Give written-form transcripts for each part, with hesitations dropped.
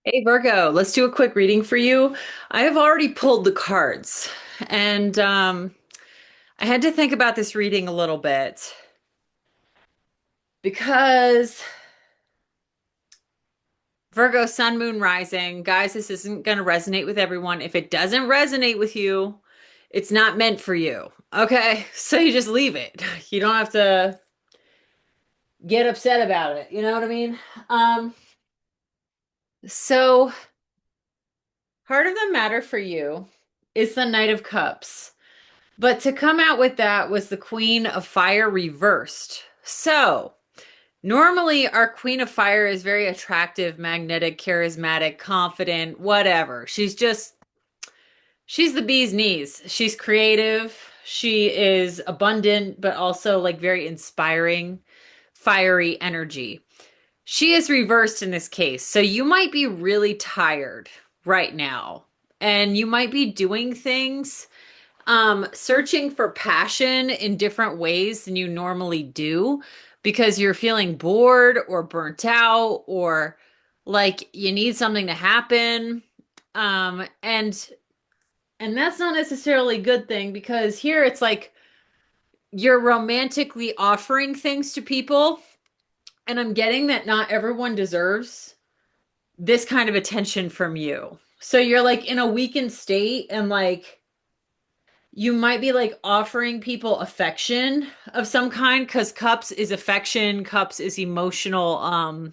Hey Virgo, let's do a quick reading for you. I have already pulled the cards, and I had to think about this reading a little bit because Virgo, Sun, Moon, Rising. Guys, this isn't going to resonate with everyone. If it doesn't resonate with you, it's not meant for you. Okay? So you just leave it. You don't have to get upset about it. You know what I mean? Um, so heart of the matter for you is the Knight of Cups. But to come out with that was the Queen of Fire reversed. So, normally our Queen of Fire is very attractive, magnetic, charismatic, confident, whatever. She's the bee's knees. She's creative. She is abundant, but also like very inspiring, fiery energy. She is reversed in this case. So, you might be really tired right now, and you might be doing things searching for passion in different ways than you normally do because you're feeling bored or burnt out or like you need something to happen. Um, and and that's not necessarily a good thing because here it's like you're romantically offering things to people, and I'm getting that not everyone deserves this kind of attention from you. So you're like in a weakened state and like you might be like offering people affection of some kind because cups is affection, cups is emotional.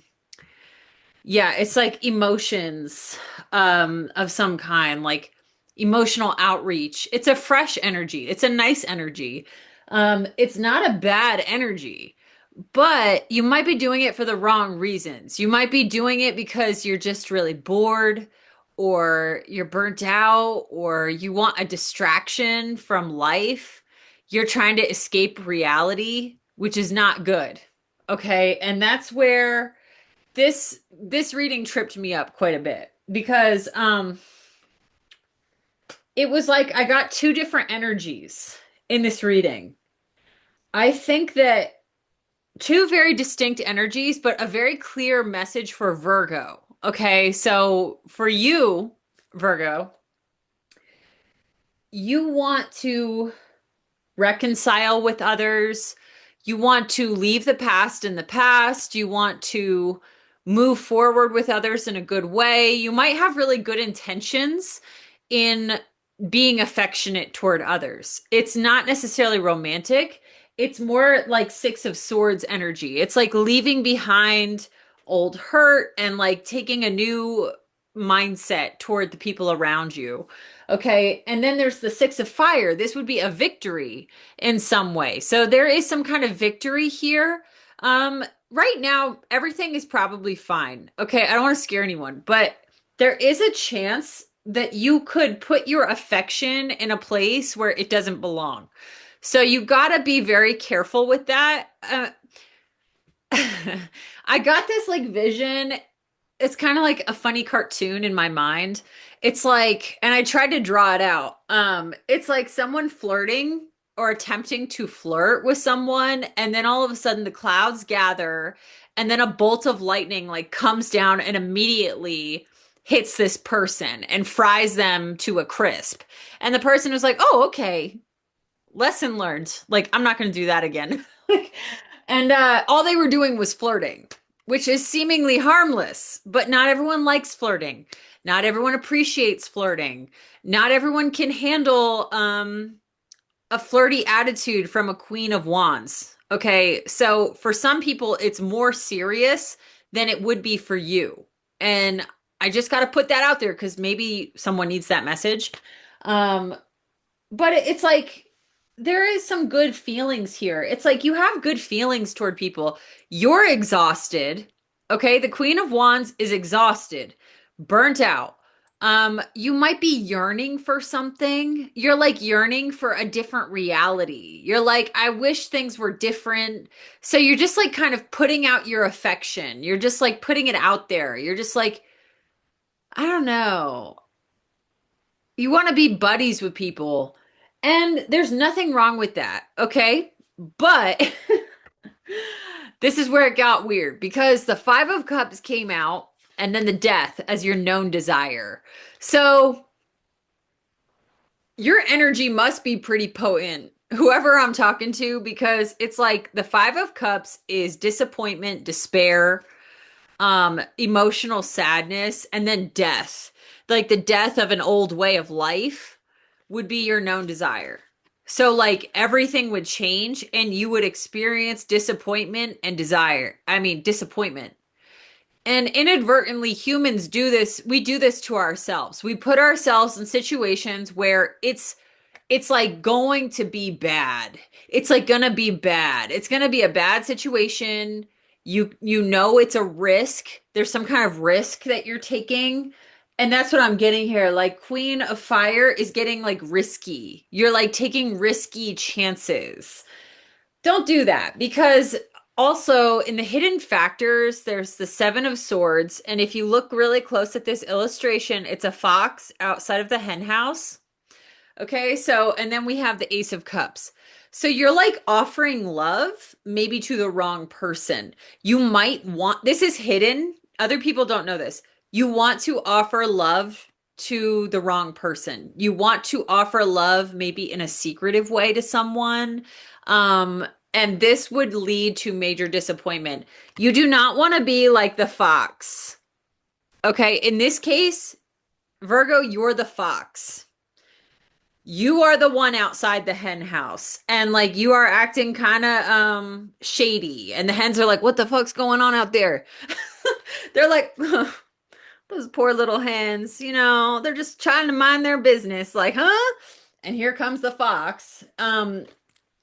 Yeah, it's like emotions of some kind, like emotional outreach. It's a fresh energy. It's a nice energy. It's not a bad energy, but you might be doing it for the wrong reasons. You might be doing it because you're just really bored, or you're burnt out, or you want a distraction from life. You're trying to escape reality, which is not good. Okay? And that's where this reading tripped me up quite a bit because it was like I got two different energies in this reading. I think that two very distinct energies, but a very clear message for Virgo. Okay, so for you, Virgo, you want to reconcile with others. You want to leave the past in the past. You want to move forward with others in a good way. You might have really good intentions in being affectionate toward others. It's not necessarily romantic. It's more like Six of Swords energy. It's like leaving behind old hurt and like taking a new mindset toward the people around you. Okay. And then there's the Six of Fire. This would be a victory in some way. So there is some kind of victory here. Right now, everything is probably fine. Okay. I don't want to scare anyone, but there is a chance that you could put your affection in a place where it doesn't belong. So you got to be very careful with that. I got this like vision. It's kind of like a funny cartoon in my mind. It's like, and I tried to draw it out. It's like someone flirting or attempting to flirt with someone, and then all of a sudden the clouds gather, and then a bolt of lightning like comes down and immediately hits this person and fries them to a crisp. And the person was like, "Oh, okay, lesson learned. Like, I'm not going to do that again." Like, and all they were doing was flirting, which is seemingly harmless, but not everyone likes flirting. Not everyone appreciates flirting. Not everyone can handle a flirty attitude from a Queen of Wands. Okay, so for some people, it's more serious than it would be for you. And I just got to put that out there because maybe someone needs that message. Um, but it's like there is some good feelings here. It's like you have good feelings toward people. You're exhausted. Okay, the Queen of Wands is exhausted, burnt out. You might be yearning for something. You're like yearning for a different reality. You're like, I wish things were different. So you're just like kind of putting out your affection. You're just like putting it out there. You're just like, I don't know. You want to be buddies with people. And there's nothing wrong with that, okay? But this is where it got weird because the Five of Cups came out. and then the death as your known desire. So your energy must be pretty potent, whoever I'm talking to, because it's like the Five of Cups is disappointment, despair, emotional sadness, and then death. Like the death of an old way of life would be your known desire. So like everything would change and you would experience disappointment and desire. I mean, disappointment. And inadvertently, humans do this. We do this to ourselves. We put ourselves in situations where it's like going to be bad. It's like gonna be bad. It's gonna be a bad situation. You know it's a risk. There's some kind of risk that you're taking. And that's what I'm getting here. Like Queen of Fire is getting like risky. You're like taking risky chances. Don't do that because also in the hidden factors, there's the Seven of Swords. And if you look really close at this illustration, it's a fox outside of the hen house. Okay, so and then we have the Ace of Cups. So you're like offering love maybe to the wrong person. You might want, this is hidden. Other people don't know this. You want to offer love to the wrong person. You want to offer love maybe in a secretive way to someone. And this would lead to major disappointment. You do not want to be like the fox. Okay, in this case, Virgo, you're the fox. You are the one outside the hen house and like you are acting kind of shady and the hens are like what the fuck's going on out there. They're like those poor little hens, they're just trying to mind their business like, huh? And here comes the fox.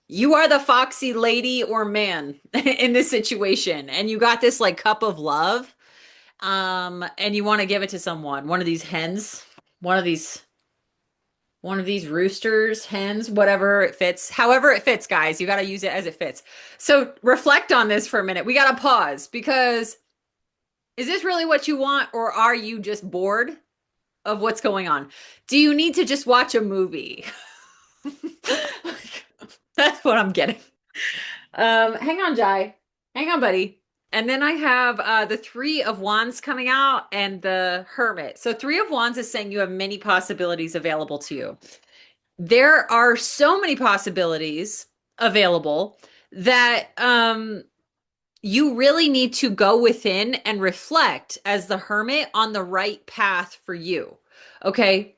You are the foxy lady or man in this situation and you got this like cup of love, and you want to give it to someone, one of these hens, one of these roosters, hens, whatever it fits, however it fits, guys. You got to use it as it fits. So reflect on this for a minute. We got to pause because is this really what you want, or are you just bored of what's going on? Do you need to just watch a movie? That's what I'm getting. Hang on, Jai. Hang on, buddy. And then I have the Three of Wands coming out and the Hermit. So Three of Wands is saying you have many possibilities available to you. There are so many possibilities available that you really need to go within and reflect as the hermit on the right path for you. Okay.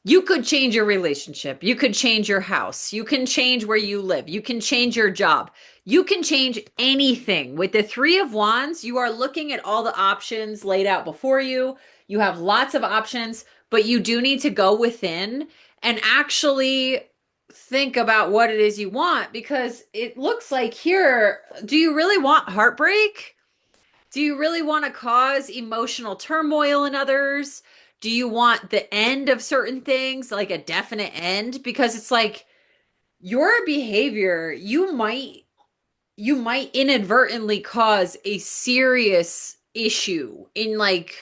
You could change your relationship. You could change your house. You can change where you live. You can change your job. You can change anything. With the Three of Wands, you are looking at all the options laid out before you. You have lots of options, but you do need to go within and actually think about what it is you want because it looks like here, do you really want heartbreak? Do you really want to cause emotional turmoil in others? Do you want the end of certain things, like a definite end? Because it's like your behavior, you might inadvertently cause a serious issue in like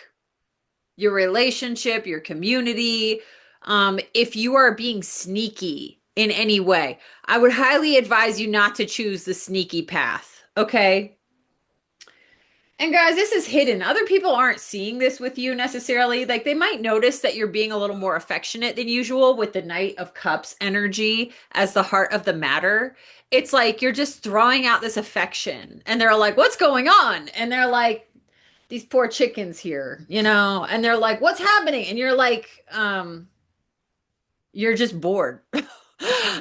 your relationship, your community. If you are being sneaky in any way, I would highly advise you not to choose the sneaky path. Okay. And guys, this is hidden. Other people aren't seeing this with you necessarily. Like they might notice that you're being a little more affectionate than usual with the Knight of Cups energy as the heart of the matter. It's like you're just throwing out this affection and they're like, "What's going on?" And they're like, "These poor chickens here," and they're like, "What's happening?" And you're like, you're just bored.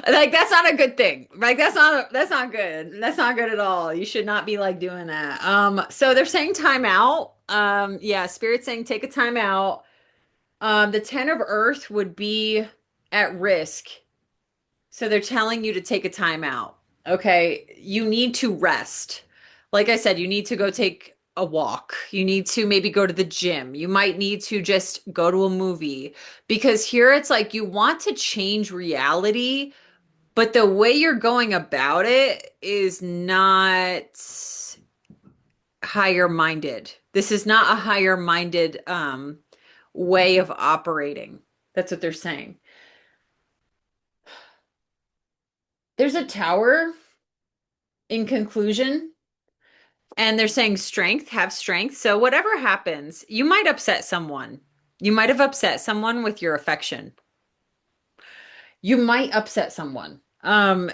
Like that's not a good thing. Like that's not good. That's not good at all. You should not be like doing that. So they're saying time out. Yeah, spirit's saying take a time out. The 10 of Earth would be at risk. So they're telling you to take a time out. Okay, you need to rest. Like I said, you need to go take a walk. You need to maybe go to the gym. You might need to just go to a movie because here it's like you want to change reality, but the way you're going about it is not higher minded. This is not a higher minded way of operating. That's what they're saying. There's a tower in conclusion. And they're saying strength, have strength. So whatever happens, you might upset someone. You might have upset someone with your affection. You might upset someone.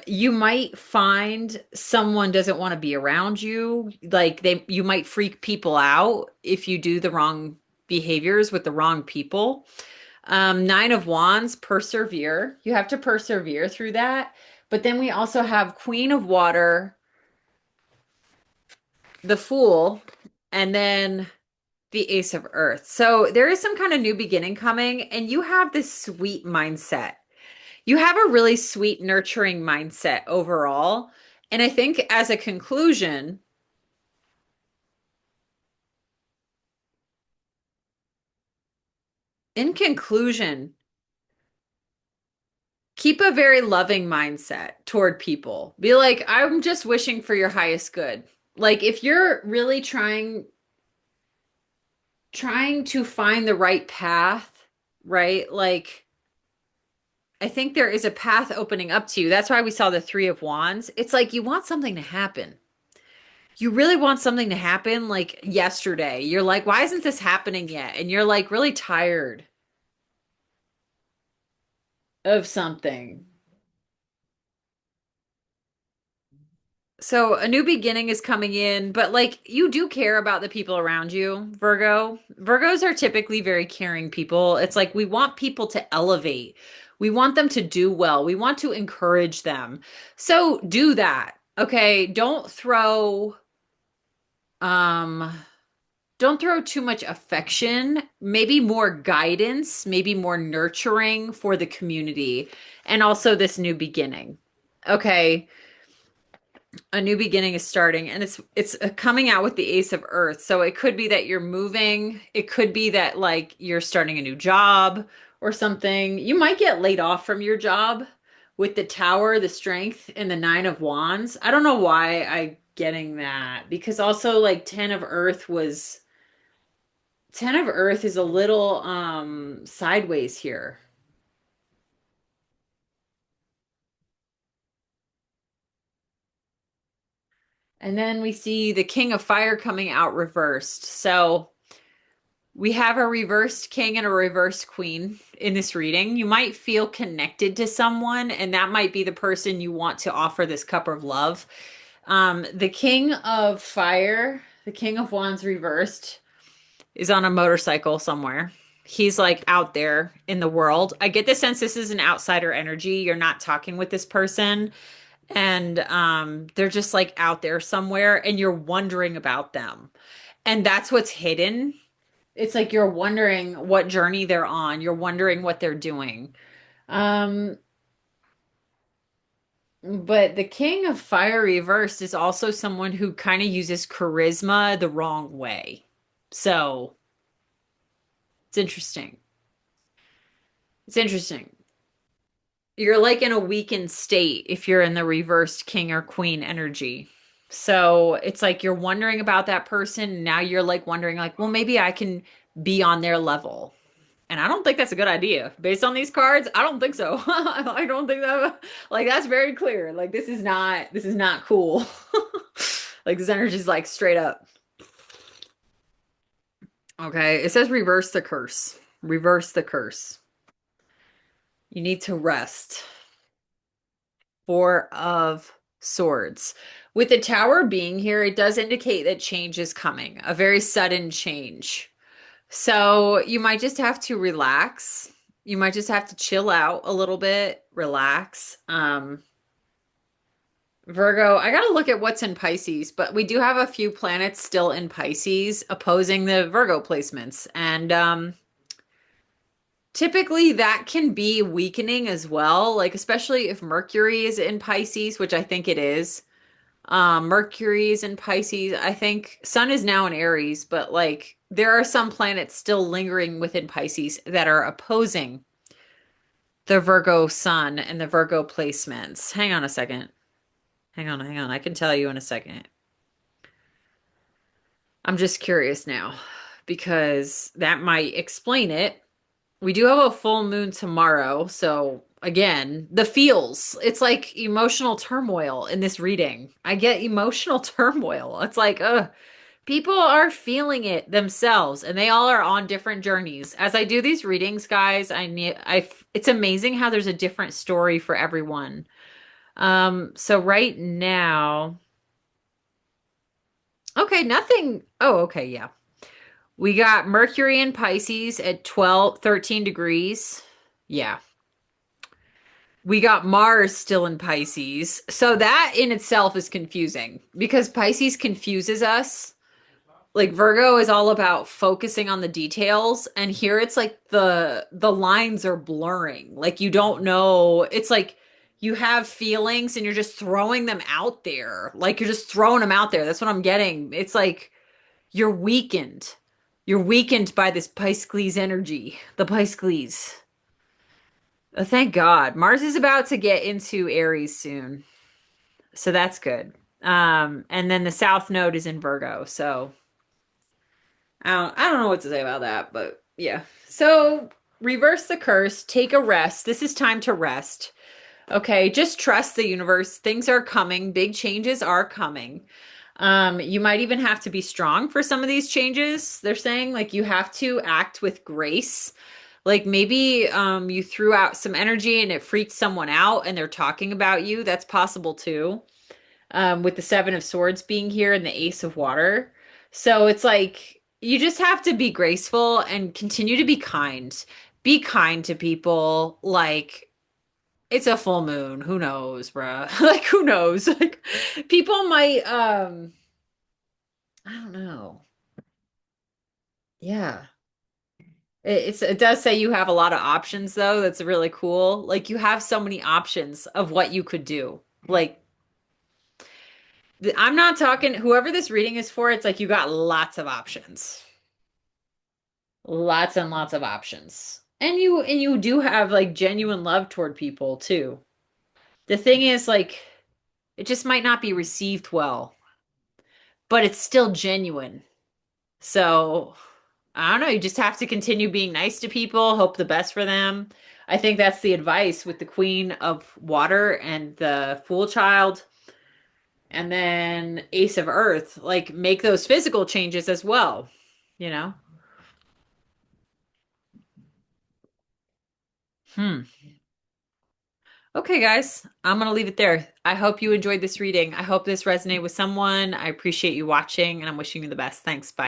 You might find someone doesn't want to be around you. Like you might freak people out if you do the wrong behaviors with the wrong people. Nine of Wands, persevere. You have to persevere through that. But then we also have Queen of Water, the Fool, and then the Ace of Earth. So there is some kind of new beginning coming, and you have this sweet mindset. You have a really sweet, nurturing mindset overall. And I think as a conclusion, in conclusion, keep a very loving mindset toward people. Be like, I'm just wishing for your highest good. Like if you're really trying to find the right path, right? Like I think there is a path opening up to you. That's why we saw the 3 of Wands. It's like you want something to happen. You really want something to happen like yesterday. You're like, why isn't this happening yet? And you're like really tired of something. So a new beginning is coming in, but like you do care about the people around you, Virgo. Virgos are typically very caring people. It's like we want people to elevate. We want them to do well. We want to encourage them. So do that. Okay, um don't throw too much affection, maybe more guidance, maybe more nurturing for the community and also this new beginning. Okay, a new beginning is starting and it's coming out with the Ace of Earth. So it could be that you're moving, it could be that like you're starting a new job or something. You might get laid off from your job with the Tower, the Strength, and the Nine of Wands. I don't know why I getting that because also like 10 of Earth is a little sideways here. And then we see the King of Fire coming out reversed. So we have a reversed king and a reversed queen in this reading. You might feel connected to someone, and that might be the person you want to offer this cup of love. The King of Fire, the King of Wands reversed, is on a motorcycle somewhere. He's like out there in the world. I get the sense this is an outsider energy. You're not talking with this person, and they're just like out there somewhere, and you're wondering about them. And that's what's hidden. It's like you're wondering what journey they're on. You're wondering what they're doing. Um, but the King of Fire reversed is also someone who kind of uses charisma the wrong way. So it's interesting. It's interesting. You're like in a weakened state if you're in the reversed king or queen energy. So it's like you're wondering about that person. Now you're like wondering, like, well, maybe I can be on their level. And I don't think that's a good idea. Based on these cards, I don't think so. I don't think that like that's very clear. Like this is not cool. Like this energy is like straight up. Okay, it says reverse the curse. Reverse the curse. You need to rest. 4 of Swords. With the Tower being here, it does indicate that change is coming, a very sudden change. So you might just have to relax. You might just have to chill out a little bit, relax. Virgo, I got to look at what's in Pisces, but we do have a few planets still in Pisces opposing the Virgo placements. And typically that can be weakening as well, like especially if Mercury is in Pisces, which I think it is. Mercury is in Pisces. I think Sun is now in Aries, but like there are some planets still lingering within Pisces that are opposing the Virgo Sun and the Virgo placements. Hang on a second. Hang on. I can tell you in a second. I'm just curious now because that might explain it. We do have a full moon tomorrow, so again, the feels. It's like emotional turmoil in this reading. I get emotional turmoil. It's like, people are feeling it themselves and they all are on different journeys. As I do these readings, guys, it's amazing how there's a different story for everyone. So right now, okay, nothing. Oh, okay, yeah. We got Mercury in Pisces at 12, 13 degrees. Yeah. We got Mars still in Pisces. So that in itself is confusing because Pisces confuses us. Like Virgo is all about focusing on the details, and here it's like the lines are blurring. Like you don't know. It's like you have feelings and you're just throwing them out there. Like you're just throwing them out there. That's what I'm getting. It's like you're weakened. You're weakened by this Pisces energy. The Pisces. Thank God. Mars is about to get into Aries soon. So that's good. And then the South Node is in Virgo. So I don't know what to say about that, but yeah. So reverse the curse, take a rest. This is time to rest. Okay, just trust the universe. Things are coming. Big changes are coming. You might even have to be strong for some of these changes. They're saying like you have to act with grace. Like maybe you threw out some energy and it freaked someone out and they're talking about you. That's possible too. With the Seven of Swords being here and the Ace of Water. So it's like you just have to be graceful and continue to be kind. Be kind to people. Like it's a full moon. Who knows, bruh? Like who knows? Like people might I don't know. Yeah. It does say you have a lot of options though. That's really cool. Like you have so many options of what you could do. Like I'm not talking whoever this reading is for, it's like you got lots of options. Lots and lots of options. And you do have like genuine love toward people too. The thing is like it just might not be received well, but it's still genuine. So, I don't know, you just have to continue being nice to people, hope the best for them. I think that's the advice with the Queen of Water and the Fool Child and then Ace of Earth. Like make those physical changes as well, you know? Hmm. Okay, guys, I'm going to leave it there. I hope you enjoyed this reading. I hope this resonated with someone. I appreciate you watching and I'm wishing you the best. Thanks. Bye.